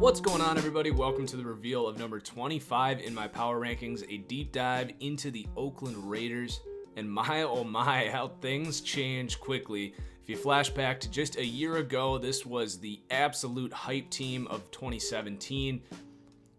What's going on, everybody? Welcome to the reveal of number 25 in my power rankings, a deep dive into the Oakland Raiders. And my, oh my, how things change quickly. If you flash back to just a year ago, this was the absolute hype team of 2017.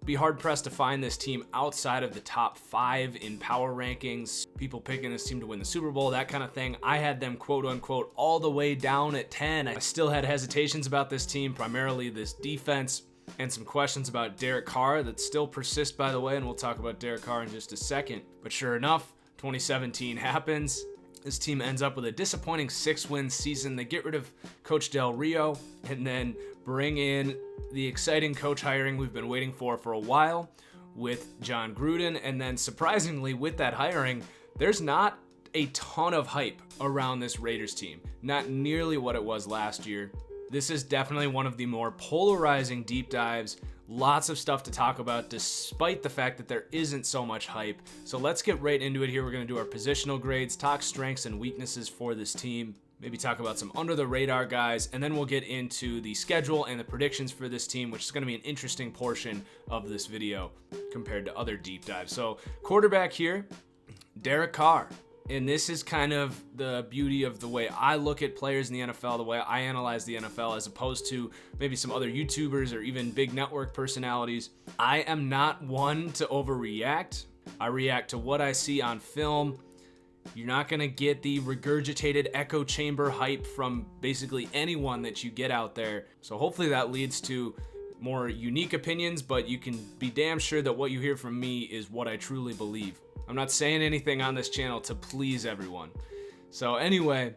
Be hard-pressed to find this team outside of the top 5 in power rankings. People picking this team to win the Super Bowl, that kind of thing. I had them, quote-unquote, all the way down at 10. I still had hesitations about this team, primarily this defense, and some questions about Derek Carr that still persist, by the way, and we'll talk about Derek Carr in just a second. But sure enough, 2017 happens. This team ends up with a disappointing 6-win season. They get rid of Coach Del Rio and then bring in the exciting coach hiring we've been waiting for a while with John Gruden. And then surprisingly, with that hiring, there's not a ton of hype around this Raiders team. Not nearly what it was last year. This is definitely one of the more polarizing deep dives. Lots of stuff to talk about despite the fact that there isn't so much hype. So let's get right into it here. We're going to do our positional grades, talk strengths and weaknesses for this team, maybe talk about some under the radar guys, and then we'll get into the schedule and the predictions for this team, which is going to be an interesting portion of this video compared to other deep dives. So quarterback here, Derek Carr. And this is kind of the beauty of the way I look at players in the NFL, the way I analyze the NFL, as opposed to maybe some other YouTubers or even big network personalities. I am not one to overreact. I react to what I see on film. You're not going to get the regurgitated echo chamber hype from basically anyone that you get out there. So hopefully that leads to more unique opinions, but you can be damn sure that what you hear from me is what I truly believe. I'm not saying anything on this channel to please everyone. So anyway,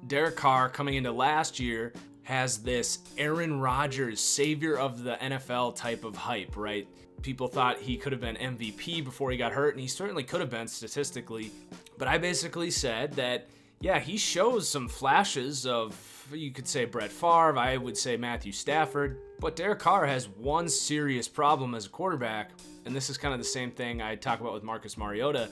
Derek Carr coming into last year has this Aaron Rodgers, savior of the NFL type of hype, right? People thought he could have been MVP before he got hurt, and he certainly could have been statistically. But I basically said that, yeah, he shows some flashes of, you could say Brett Favre, I would say Matthew Stafford. But Derek Carr has one serious problem as a quarterback, and this is kind of the same thing I talk about with Marcus Mariota.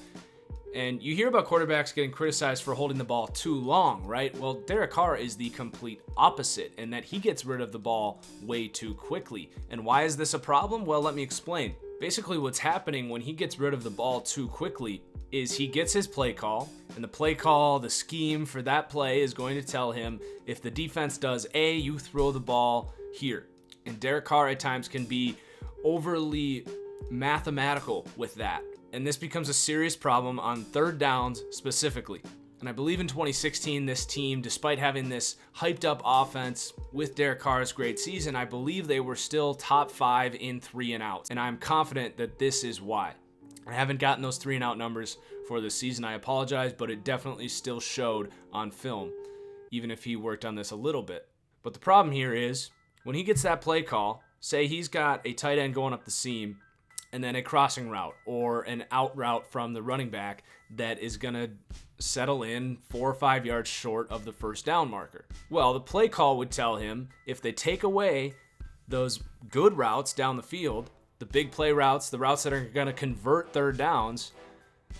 And you hear about quarterbacks getting criticized for holding the ball too long, right? Well, Derek Carr is the complete opposite in that he gets rid of the ball way too quickly. And why is this a problem? Well, let me explain. Basically, what's happening when he gets rid of the ball too quickly is he gets his play call, and the play call, the scheme for that play is going to tell him if the defense does A, you throw the ball here. And Derek Carr at times can be overly mathematical with that. And this becomes a serious problem on third downs specifically. And I believe in 2016, this team, despite having this hyped up offense with Derek Carr's great season, I believe they were still top 5 in 3 and outs. And I'm confident that this is why. I haven't gotten those 3 and out numbers for this season. I apologize, but it definitely still showed on film, even if he worked on this a little bit. But the problem here is when he gets that play call, say he's got a tight end going up the seam, and then a crossing route or an out route from the running back that is going to settle in 4 or 5 yards short of the first down marker. Well, the play call would tell him if they take away those good routes down the field, the big play routes, the routes that are going to convert third downs,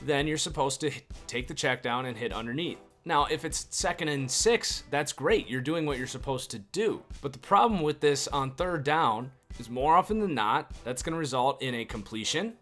then you're supposed to take the check down and hit underneath. Now, if it's 2nd and 6, that's great. You're doing what you're supposed to do. But the problem with this on third down is more often than not, that's going to result in a completion,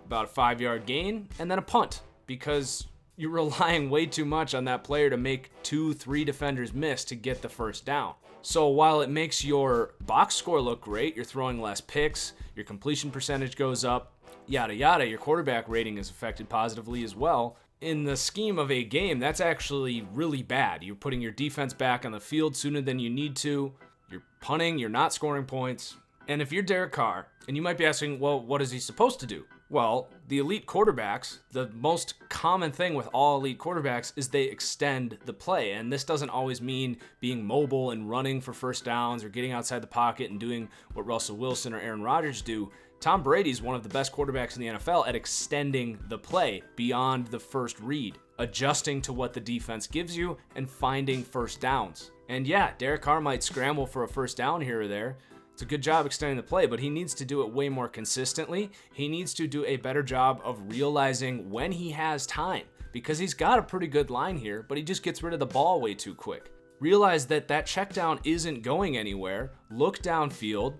about a 5-yard gain, and then a punt because you're relying way too much on that player to make 2-3 defenders miss to get the first down. So while it makes your box score look great, you're throwing less picks, your completion percentage goes up, yada yada, your quarterback rating is affected positively as well. In the scheme of a game, that's actually really bad. You're putting your defense back on the field sooner than you need to. You're punting, you're not scoring points. And if you're Derek Carr, and you might be asking, well, what is he supposed to do? Well, the elite quarterbacks, the most common thing with all elite quarterbacks is they extend the play. And this doesn't always mean being mobile and running for first downs or getting outside the pocket and doing what Russell Wilson or Aaron Rodgers do. Tom Brady's one of the best quarterbacks in the NFL at extending the play beyond the first read, adjusting to what the defense gives you and finding first downs. And yeah, Derek Carr might scramble for a first down here or there. It's a good job extending the play, but he needs to do it way more consistently. He needs to do a better job of realizing when he has time, because he's got a pretty good line here, but he just gets rid of the ball way too quick. Realize that check down isn't going anywhere. Look downfield.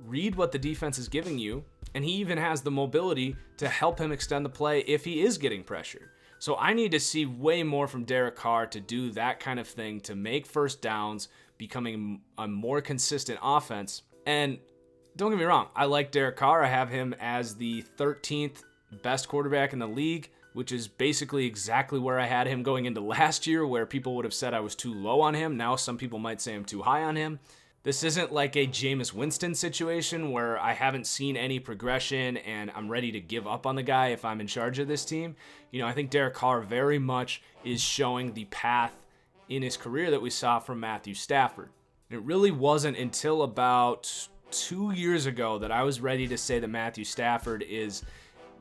read what the defense is giving you, and he even has the mobility to help him extend the play if he is getting pressured. So I need to see way more from Derek Carr to do that kind of thing, to make first downs, becoming a more consistent offense. And don't get me wrong, I like Derek Carr. I have him as the 13th best quarterback in the league, which is basically exactly where I had him going into last year, where people would have said I was too low on him. Now some people might say I'm too high on him. This isn't like a Jameis Winston situation where I haven't seen any progression and I'm ready to give up on the guy if I'm in charge of this team. I think Derek Carr very much is showing the path in his career that we saw from Matthew Stafford. It really wasn't until about 2 years ago that I was ready to say that Matthew Stafford is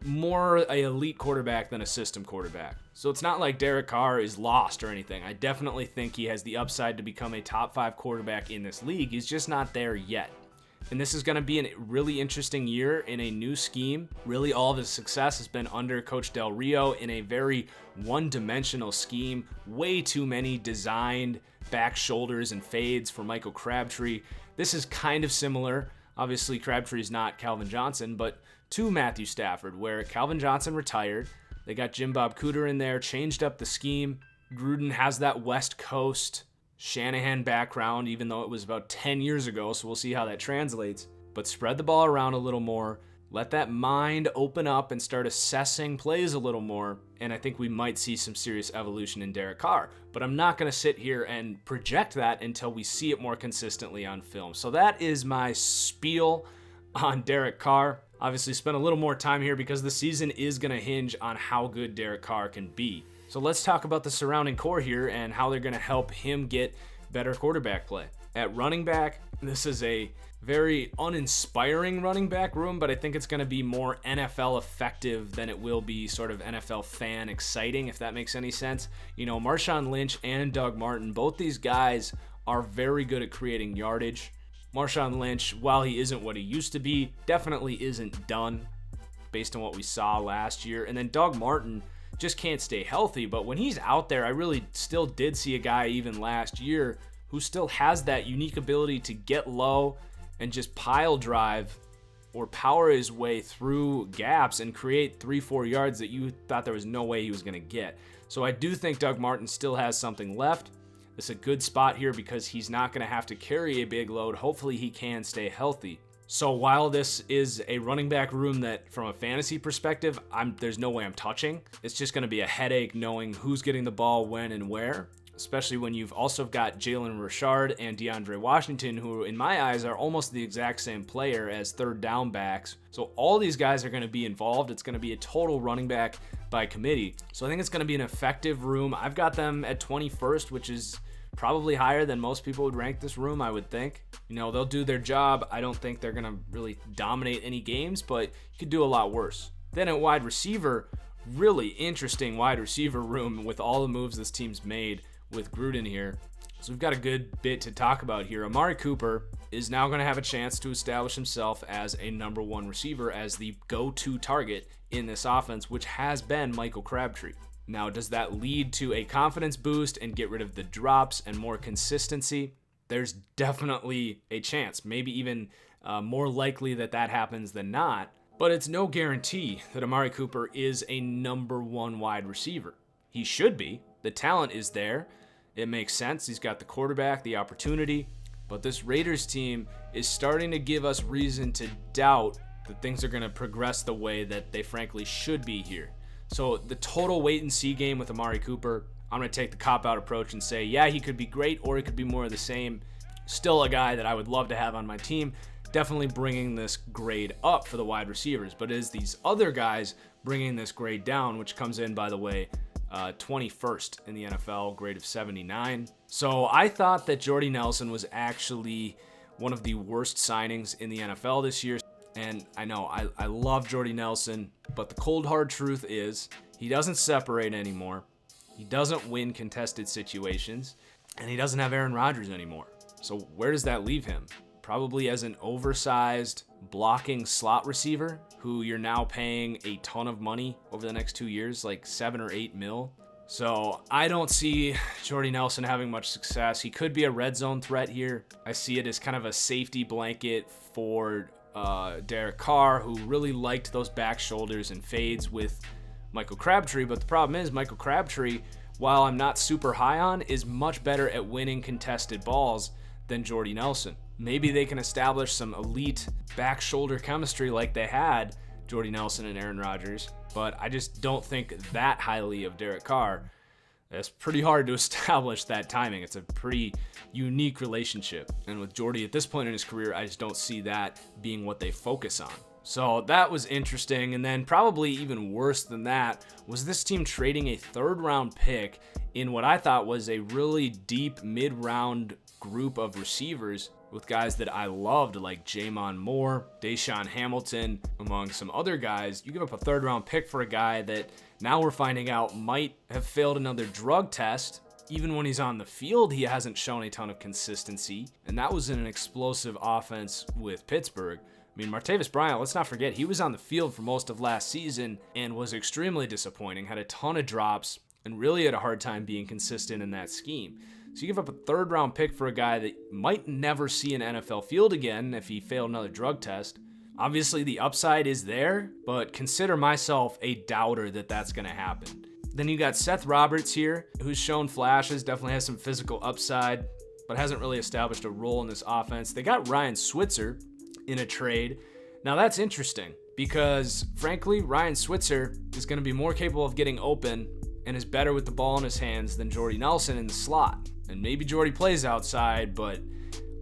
more an elite quarterback than a system quarterback. So it's not like Derek Carr is lost or anything. I definitely think he has the upside to become a top 5 quarterback in this league. He's just not there yet. And this is going to be a really interesting year in a new scheme. Really, all of his success has been under Coach Del Rio in a very one-dimensional scheme. Way too many designed back shoulders and fades for Michael Crabtree. This is kind of similar. Obviously, Crabtree is not Calvin Johnson, but to Matthew Stafford, where Calvin Johnson retired. They got Jim Bob Cooter in there, changed up the scheme. Gruden has that West Coast Shanahan background, even though it was about 10 years ago, so we'll see how that translates. But spread the ball around a little more. Let that mind open up and start assessing plays a little more, and I think we might see some serious evolution in Derek Carr. But I'm not going to sit here and project that until we see it more consistently on film. So that is my spiel on Derek Carr. Obviously spent a little more time here because the season is going to hinge on how good Derek Carr can be. So let's talk about the surrounding core here and how they're going to help him get better quarterback play. At running back, this is a very uninspiring running back room, but I think it's going to be more NFL effective than it will be sort of NFL fan exciting, if that makes any sense. Marshawn Lynch and Doug Martin, both these guys are very good at creating yardage. Marshawn Lynch, while he isn't what he used to be, definitely isn't done based on what we saw last year. And then Doug Martin just can't stay healthy, but when he's out there, I really still did see a guy even last year who still has that unique ability to get low and just pile drive or power his way through gaps and create 3-4 yards that you thought there was no way he was going to get. So I do think Doug Martin still has something left. It's a good spot here because he's not going to have to carry a big load. Hopefully he can stay healthy. So while this is a running back room that from a fantasy perspective, there's no way I'm touching. It's just going to be a headache knowing who's getting the ball when and where, especially when you've also got Jalen Richard and DeAndre Washington, who in my eyes are almost the exact same player as third down backs. So all these guys are going to be involved. It's going to be a total running back by committee. So I think it's going to be an effective room. I've got them at 21st, which is probably higher than most people would rank this room, I would think. They'll do their job. I don't think they're going to really dominate any games, but you could do a lot worse. Then at wide receiver, really interesting wide receiver room with all the moves this team's made with Gruden here. So we've got a good bit to talk about here. Amari Cooper is now going to have a chance to establish himself as a number 1 receiver, as the go-to target in this offense, which has been Michael Crabtree. Now, does that lead to a confidence boost and get rid of the drops and more consistency? There's definitely a chance, maybe even more likely that happens than not, but it's no guarantee that Amari Cooper is a number 1 wide receiver. He should be. The talent is there. It makes sense. He's got the quarterback, the opportunity, but this Raiders team is starting to give us reason to doubt that things are going to progress the way that they frankly should be here. So the total wait and see game with Amari Cooper, I'm going to take the cop-out approach and say, yeah, he could be great or he could be more of the same. Still a guy that I would love to have on my team. Definitely bringing this grade up for the wide receivers. But it is these other guys bringing this grade down, which comes in, by the way, 21st in the NFL, grade of 79. So I thought that Jordy Nelson was actually one of the worst signings in the NFL this year. And I know I love Jordy Nelson, but the cold hard truth is he doesn't separate anymore. He doesn't win contested situations, and he doesn't have Aaron Rodgers anymore. So where does that leave him? Probably as an oversized blocking slot receiver who you're now paying a ton of money over the next 2 years, like $7 or $8 million. So I don't see Jordy Nelson having much success. He could be a red zone threat here. I see it as kind of a safety blanket for Derek Carr, who really liked those back shoulders and fades with Michael Crabtree. But the problem is Michael Crabtree, while I'm not super high on, is much better at winning contested balls than Jordy Nelson. Maybe they can establish some elite back shoulder chemistry like they had Jordy Nelson and Aaron Rodgers, but I just don't think that highly of Derek Carr. It's pretty hard to establish that timing. It's a pretty unique relationship. And with Jordy at this point in his career, I just don't see that being what they focus on. So that was interesting. And then probably even worse than that was this team trading a third-round pick in what I thought was a really deep mid-round group of receivers with guys that I loved, like Jamon Moore, Deshaun Hamilton, among some other guys. You give up a third-round pick for a guy that now we're finding out might have failed another drug test. Even when he's on the field, he hasn't shown a ton of consistency. And that was in an explosive offense with Pittsburgh. I mean, Martavis Bryant, let's not forget, he was on the field for most of last season and was extremely disappointing, had a ton of drops, and really had a hard time being consistent in that scheme. So you give up a third-round pick for a guy that might never see an NFL field again if he failed another drug test. Obviously, the upside is there, but consider myself a doubter that that's going to happen. Then you got Seth Roberts here, who's shown flashes, definitely has some physical upside, but hasn't really established a role in this offense. They got Ryan Switzer in a trade. Now that's interesting because, frankly, Ryan Switzer is going to be more capable of getting open and is better with the ball in his hands than Jordy Nelson in the slot. And maybe Jordy plays outside, but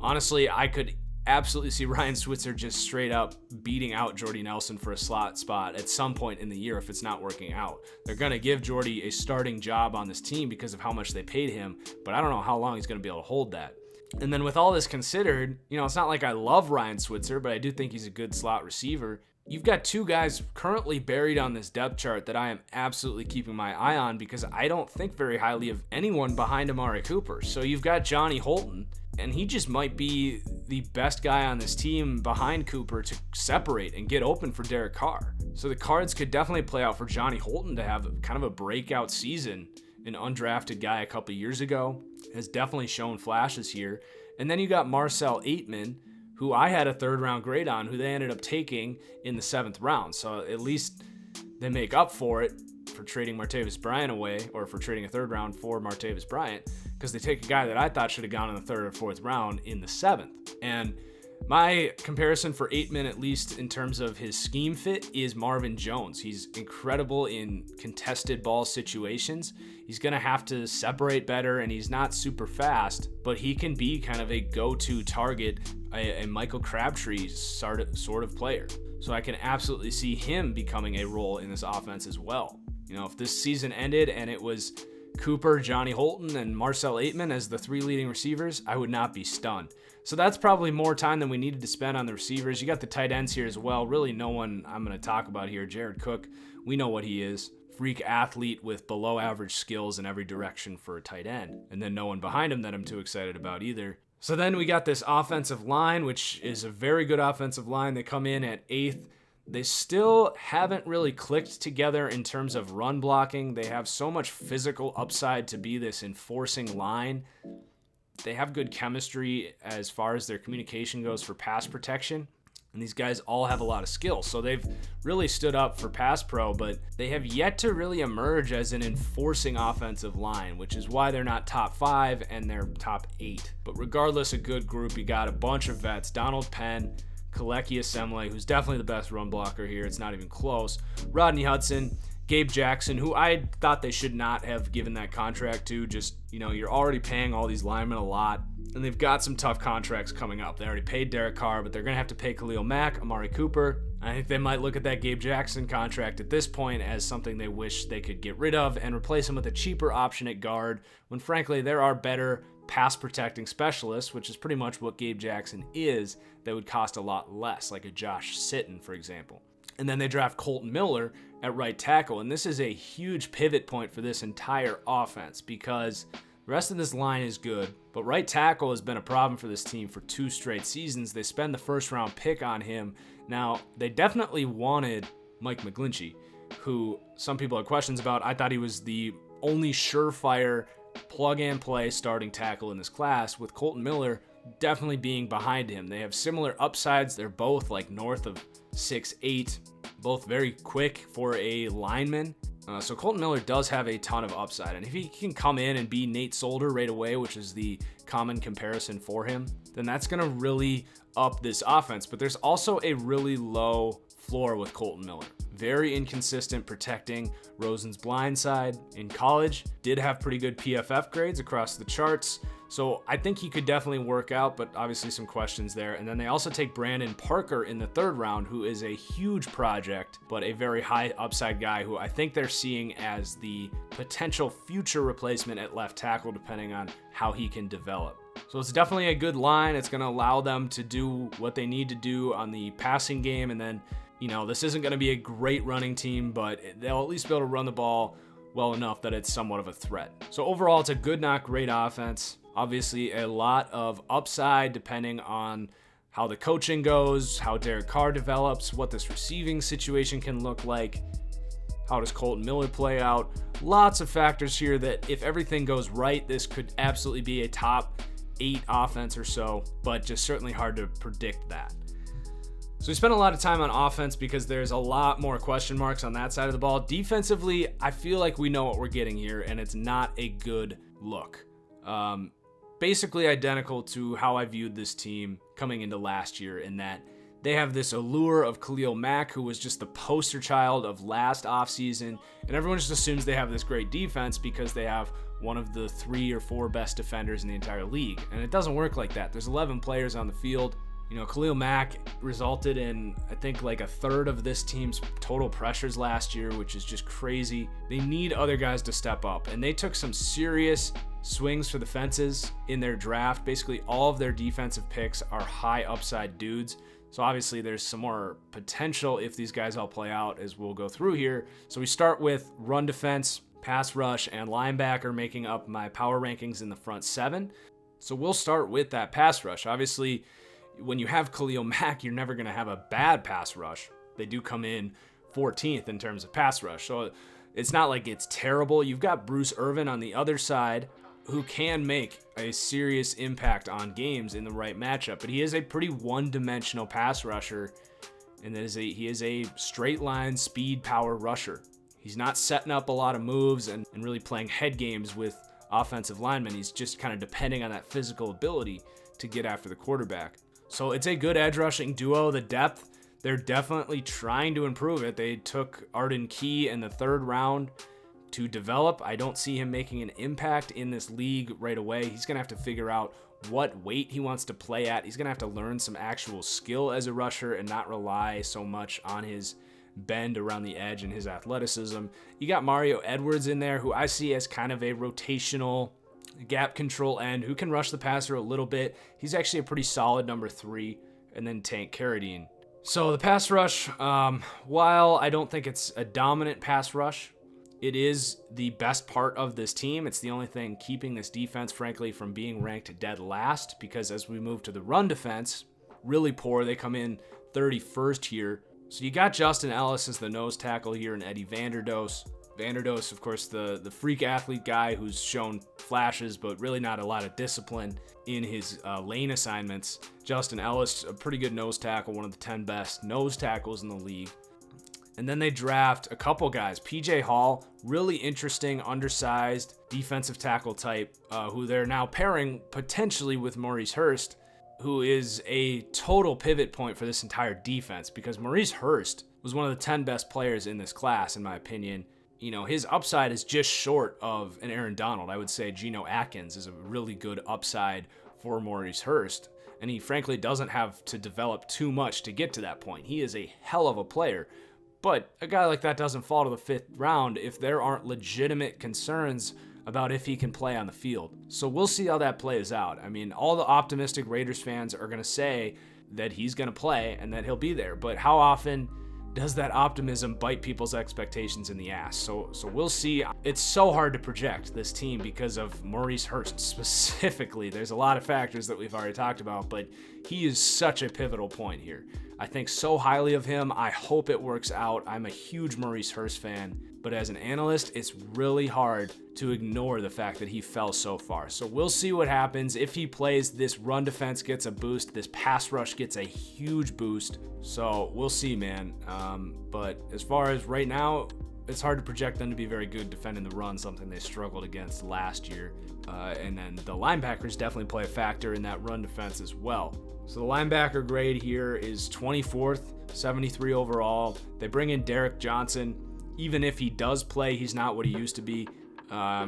honestly, I could absolutely see Ryan Switzer just straight up beating out Jordy Nelson for a slot spot at some point in the year if it's not working out. They're going to give Jordy a starting job on this team because of how much they paid him, but I don't know how long he's going to be able to hold that. And then with all this considered, it's not like I love Ryan Switzer, but I do think he's a good slot receiver. You've got two guys currently buried on this depth chart that I am absolutely keeping my eye on because I don't think very highly of anyone behind Amari Cooper. So you've got Johnny Holton, and he just might be the best guy on this team behind Cooper to separate and get open for Derek Carr. So the cards could definitely play out for Johnny Holton to have kind of a breakout season. An undrafted guy a couple years ago has definitely shown flashes here. And then you got Marcel Aitman, who I had a third-round grade on, who they ended up taking in the 7th round. So at least they make up for it for trading Martavis Bryant away, or for trading a third round for Martavis Bryant, because they take a guy that I thought should have gone in the 3rd or 4th round in the 7th. And my comparison for Aitman, at least in terms of his scheme fit, is Marvin Jones. He's incredible in contested ball situations. He's going to have to separate better, and he's not super fast, but he can be kind of a go-to target, a Michael Crabtree sort of player. So I can absolutely see him becoming a role in this offense as well. If this season ended and it was Cooper, Johnny Holton, and Marcel Aitman as the 3 leading receivers, I would not be stunned. So that's probably more time than we needed to spend on the receivers. You got the tight ends here as well. Really no one I'm going to talk about here. Jared Cook, we know what he is. Freak athlete with below average skills in every direction for a tight end. And then no one behind him that I'm too excited about either. So then we got this offensive line, which is a very good offensive line. They come in at 8th. They still haven't really clicked together in terms of run blocking. They have so much physical upside to be this enforcing line. They have good chemistry as far as their communication goes for pass protection. And these guys all have a lot of skill. So they've really stood up for pass pro, but they have yet to really emerge as an enforcing offensive line, which is why they're not top 5 and they're top 8. But regardless, a good group. You got a bunch of vets. Donald Penn, Kaleki Asemle, who's definitely the best run blocker here. It's not even close. Rodney Hudson, Gabe Jackson, who I thought they should not have given that contract to. Just, you're already paying all these linemen a lot, and they've got some tough contracts coming up. They already paid Derek Carr, but they're going to have to pay Khalil Mack, Amari Cooper. I think they might look at that Gabe Jackson contract at this point as something they wish they could get rid of and replace him with a cheaper option at guard, when frankly there are better pass protecting specialists, which is pretty much what Gabe Jackson is, that would cost a lot less, like a Josh Sitton, for example. And then they draft Colton Miller at right tackle, and this is a huge pivot point for this entire offense because the rest of this line is good, but right tackle has been a problem for this team for 2 straight seasons. They spend the 1st round pick on him. Now, they definitely wanted Mike McGlinchey, who some people had questions about. I thought he was the only surefire plug-and-play starting tackle in this class, with Colton Miller definitely being behind him. They have similar upsides. They're both like north of 6'8", both very quick for a lineman. So Colton Miller does have a ton of upside, and if he can come in and be Nate Solder right away, which is the common comparison for him, then that's going to really up this offense. But there's also a really low floor with Colton Miller. Very inconsistent protecting Rosen's blind side. In college, did have pretty good PFF grades across the charts. So I think he could definitely work out, but obviously some questions there. And then they also take Brandon Parker in the 3rd round, who is a huge project, but a very high upside guy who I think they're seeing as the potential future replacement at left tackle, depending on how he can develop. So it's definitely a good line. It's going to allow them to do what they need to do on the passing game. And then, this isn't going to be a great running team, but they'll at least be able to run the ball well enough that it's somewhat of a threat. So overall, it's a good, not great offense. Obviously, a lot of upside depending on how the coaching goes, how Derek Carr develops, what this receiving situation can look like, how does Colton Miller play out. Lots of factors here that if everything goes right, this could absolutely be a top 8 offense or so, but just certainly hard to predict that. So we spent a lot of time on offense because there's a lot more question marks on that side of the ball. Defensively, I feel like we know what we're getting here, and it's not a good look. Basically identical to how I viewed this team coming into last year, in that they have this allure of Khalil Mack, who was just the poster child of last offseason, and everyone just assumes they have this great defense because they have one of the 3 or 4 best defenders in the entire league, and it doesn't work like that. There's 11 players on the field. Khalil Mack resulted in, I think, like a third of this team's total pressures last year, which is just crazy. They need other guys to step up, and they took some serious swings for the fences in their draft. Basically, all of their defensive picks are high upside dudes. So obviously there's some more potential if these guys all play out, as we'll go through here. So we start with run defense, pass rush, and linebacker making up my power rankings in the front 7. So we'll start with that pass rush. Obviously, when you have Khalil Mack, you're never going to have a bad pass rush. They do come in 14th in terms of pass rush. So it's not like it's terrible. You've got Bruce Irvin on the other side, who can make a serious impact on games in the right matchup, but he is a pretty one-dimensional pass rusher, and he is a straight line speed power rusher. He's not setting up a lot of moves and really playing head games with offensive linemen. He's just kind of depending on that physical ability to get after the quarterback. So it's a good edge rushing duo. The depth, they're definitely trying to improve it. They took Arden Key in the 3rd round to develop. I don't see him making an impact in this league right away. He's going to have to figure out what weight he wants to play at. He's going to have to learn some actual skill as a rusher and not rely so much on his bend around the edge and his athleticism. You got Mario Edwards in there, who I see as kind of a rotational gap control end who can rush the passer a little bit. He's actually a pretty solid number 3, and then Tank Carradine. So the pass rush, while I don't think it's a dominant pass rush, it is the best part of this team. It's the only thing keeping this defense, frankly, from being ranked dead last, because as we move to the run defense, really poor. They come in 31st here. So you got Justin Ellis as the nose tackle here, and Eddie Vanderdoes. Vanderdoes, of course, the freak athlete guy who's shown flashes, but really not a lot of discipline in his lane assignments. Justin Ellis, a pretty good nose tackle, one of the 10 best nose tackles in the league. And then they draft a couple guys. PJ Hall, really interesting, undersized defensive tackle type, who they're now pairing potentially with Maurice Hurst, who is a total pivot point for this entire defense, because Maurice Hurst was one of the 10 best players in this class, in my opinion. His upside is just short of an Aaron Donald. I would say Geno Atkins is a really good upside for Maurice Hurst, and he frankly doesn't have to develop too much to get to that point. He is a hell of a player, but a guy like that doesn't fall to the 5th round if there aren't legitimate concerns about if he can play on the field. So we'll see how that plays out. I mean, all the optimistic Raiders fans are going to say that he's going to play and that he'll be there, but how often does that optimism bite people's expectations in the ass? So we'll see. It's so hard to project this team because of Maurice Hurst specifically. There's a lot of factors that we've already talked about, but he is such a pivotal point here. I think so highly of him. I hope it works out. I'm a huge Maurice Hurst fan, but as an analyst, it's really hard to ignore the fact that he fell so far. So we'll see what happens. If he plays, this run defense gets a boost. This pass rush gets a huge boost. So we'll see, man. But as far as right now, it's hard to project them to be very good defending the run, something they struggled against last year. And then the linebackers definitely play a factor in that run defense as well. So the linebacker grade here is 24th, 73 overall. They bring in Derek Johnson. Even if he does play, he's not what he used to be.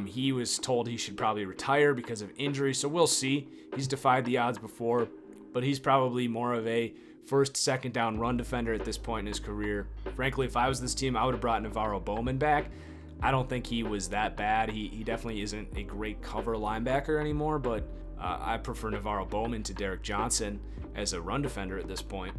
He was told he should probably retire because of injury, so we'll see. He's defied the odds before, but he's probably more of a first, second down run defender at this point in his career. Frankly, if I was this team, I would have brought Navarro Bowman back. I don't think he was that bad. He definitely isn't a great cover linebacker anymore, but I prefer Navarro Bowman to Derek Johnson as a run defender at this point.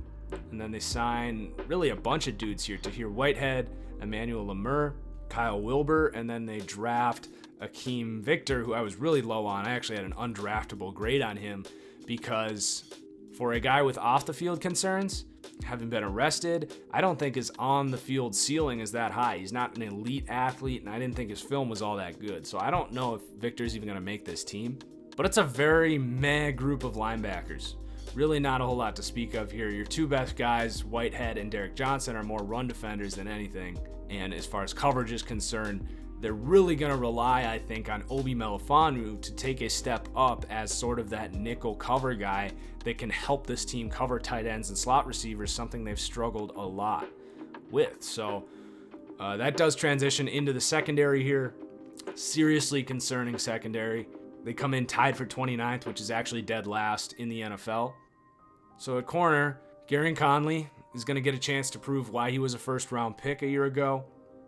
And then they sign really a bunch of dudes here. Tahir Whitehead, Emmanuel Lemur, Kyle Wilbur, and then they draft Akeem Victor, who I was really low on. I actually had an undraftable grade on him because for a guy with off-the-field concerns, having been arrested, I don't think his on-the-field ceiling is that high. He's not an elite athlete, and I didn't think his film was all that good. So I don't know if Victor's even going to make this team. But it's a very meh group of linebackers. Really not a whole lot to speak of here. Your two best guys, Whitehead and Derek Johnson, are more run defenders than anything. And as far as coverage is concerned, they're really going to rely, I think, on Obi Melifonwu to take a step up as sort of that nickel cover guy that can help this team cover tight ends and slot receivers, something they've struggled a lot with. So that does transition into the secondary here. Seriously concerning secondary. They come in tied for 29th, which is actually dead last in the NFL. So at corner, Garen Conley is going to get a chance to prove why he was a first-round pick a year ago.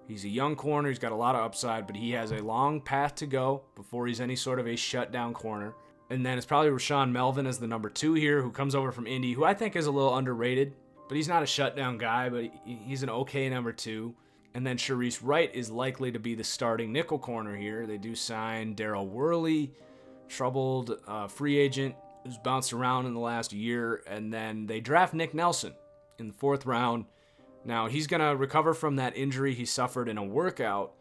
He's a young corner. He's got a lot of upside, but he has a long path to go before he's any sort of a shutdown corner. And then it's probably Rashawn Melvin as the number 2 here, who comes over from Indy, who I think is a little underrated, but he's not a shutdown guy, but he's an okay number 2. And then Sharice Wright is likely to be the starting nickel corner here. They do sign Darryl Worley, troubled free agent who's bounced around in the last year. And then they draft Nick Nelson in the 4th round. Now, he's going to recover from that injury he suffered in a workout.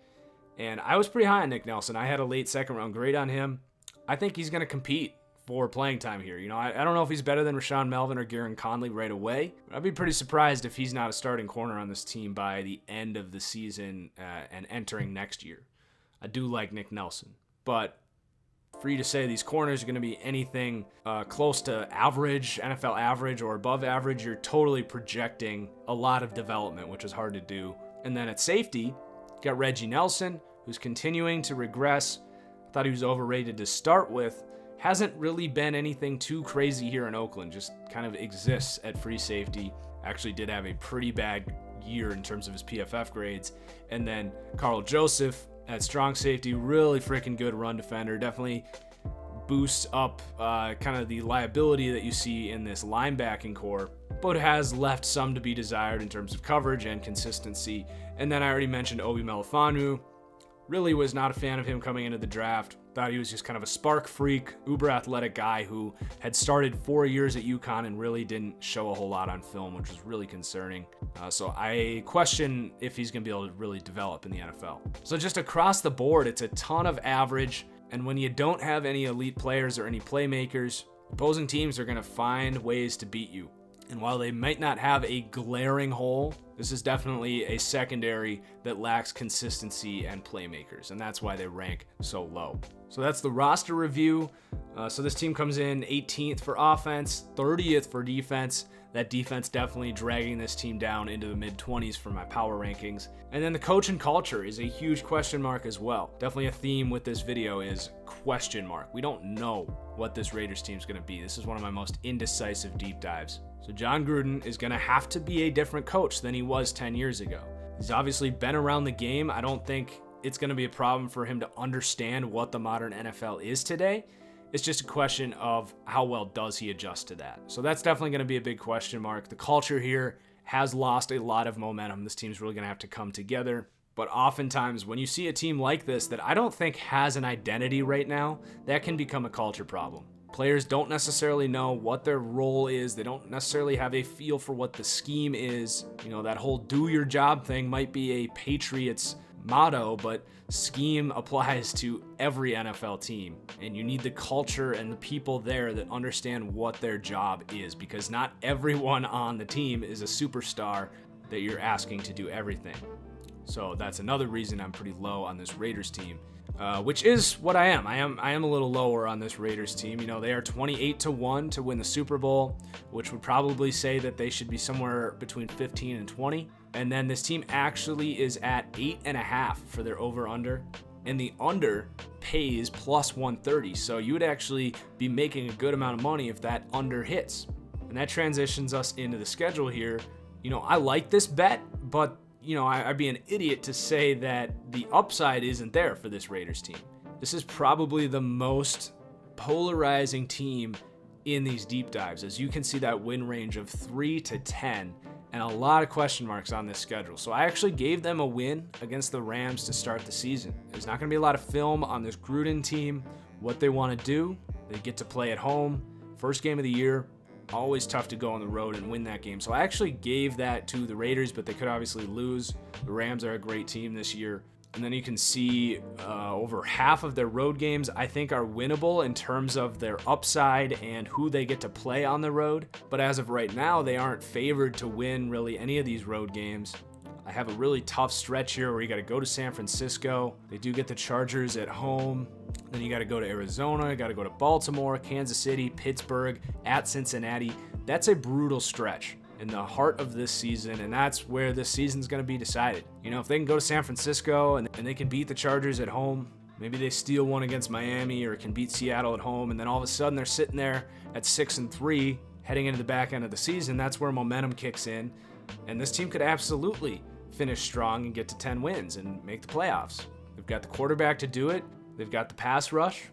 And I was pretty high on Nick Nelson. I had a late 2nd round grade on him. I think he's going to compete for playing time here. You know, I don't know if he's better than Rashawn Melvin or Garen Conley right away. But I'd be pretty surprised if he's not a starting corner on this team by the end of the season and entering next year. I do like Nick Nelson. But for you to say these corners are going to be anything close to average, NFL average or above average, you're totally projecting a lot of development, which is hard to do. And then at safety, you got Reggie Nelson, who's continuing to regress. I thought he was overrated to start with. Hasn't really been anything too crazy here in Oakland, just kind of exists at free safety. Actually did have a pretty bad year in terms of his PFF grades. And then Carl Joseph at strong safety, really freaking good run defender. Definitely boosts up kind of the liability that you see in this linebacking core, but has left some to be desired in terms of coverage and consistency. And then I already mentioned Obi Melifonwu. Really was not a fan of him coming into the draft. Thought he was just kind of a spark freak, uber athletic guy who had started 4 years at UConn and really didn't show a whole lot on film, which was really concerning. So I question if he's going to be able to really develop in the NFL. So just across the board, it's a ton of average. And when you don't have any elite players or any playmakers, opposing teams are going to find ways to beat you. And while they might not have a glaring hole, this is definitely a secondary that lacks consistency and playmakers, and that's why they rank so low. So that's the roster review. So this team comes in 18th for offense, 30th for defense. That defense definitely dragging this team down into the mid-20s for my power rankings. And then the coach and culture is a huge question mark as well. Definitely a theme with this video is question mark. We don't know what this Raiders team is going to be. This is one of my most indecisive deep dives. So John Gruden is going to have to be a different coach than he was 10 years ago. He's obviously been around the game. I don't think it's going to be a problem for him to understand what the modern NFL is today. It's just a question of how well does he adjust to that. So that's definitely going to be a big question mark. The culture here has lost a lot of momentum. This team's really going to have to come together. But oftentimes when you see a team like this that I don't think has an identity right now, that can become a culture problem. Players don't necessarily know what their role is. They don't necessarily have a feel for what the scheme is. You know, that whole do your job thing might be a Patriots motto, but scheme applies to every NFL team. And you need the culture and the people there that understand what their job is, because not everyone on the team is a superstar that you're asking to do everything. So that's another reason I'm pretty low on this Raiders team. Which is what I am. I am a little lower on this Raiders team. You know, they are 28-1 to win the Super Bowl, which would probably say that they should be somewhere between 15 and 20. And then this team actually is at 8.5 for their over/under, and the under pays plus 130. So you would actually be making a good amount of money if that under hits. And that transitions us into the schedule here. You know, I like this bet, but you know, I'd be an idiot to say that the upside isn't there for this Raiders team. This is probably the most polarizing team in these deep dives, as you can see that win range of 3-10 and a lot of question marks on this schedule. So I actually gave them a win against the Rams to start the season. There's not going to be a lot of film on this Gruden team, what they want to do. They get to play at home, first game of the year. Always tough to go on the road and win that game. So I actually gave that to the Raiders, but they could obviously lose. The Rams are a great team this year. And then you can see over half of their road games, I think, are winnable in terms of their upside and who they get to play on the road. But as of right now, they aren't favored to win really any of these road games. I have a really tough stretch here where you got to go to San Francisco. They do get the Chargers at home. Then you got to go to Arizona, you got to go to Baltimore, Kansas City, Pittsburgh, at Cincinnati. That's a brutal stretch in the heart of this season, and that's where this season's going to be decided. You know, if they can go to San Francisco and they can beat the Chargers at home, maybe they steal one against Miami or can beat Seattle at home, and then all of a sudden they're sitting there at 6-3 heading into the back end of the season. That's where momentum kicks in, and this team could absolutely finish strong and get to 10 wins and make the playoffs. They've got the quarterback to do it. They've got the pass rush.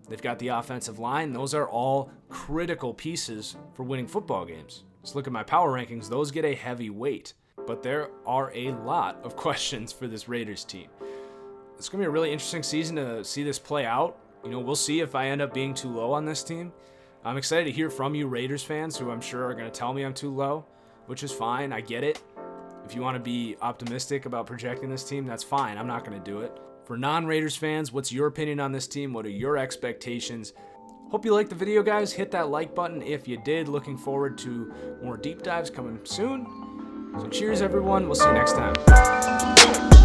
They've got the offensive line. Those are all critical pieces for winning football games. Just look at my power rankings. Those get a heavy weight. But there are a lot of questions for this Raiders team. It's going to be a really interesting season to see this play out. You know, we'll see if I end up being too low on this team. I'm excited to hear from you Raiders fans who I'm sure are going to tell me I'm too low, which is fine. I get it. If you want to be optimistic about projecting this team, that's fine. I'm not going to do it. For non-Raiders fans, what's your opinion on this team? What are your expectations? Hope you liked the video, guys. Hit that like button if you did. Looking forward to more deep dives coming soon. So cheers, everyone. We'll see you next time.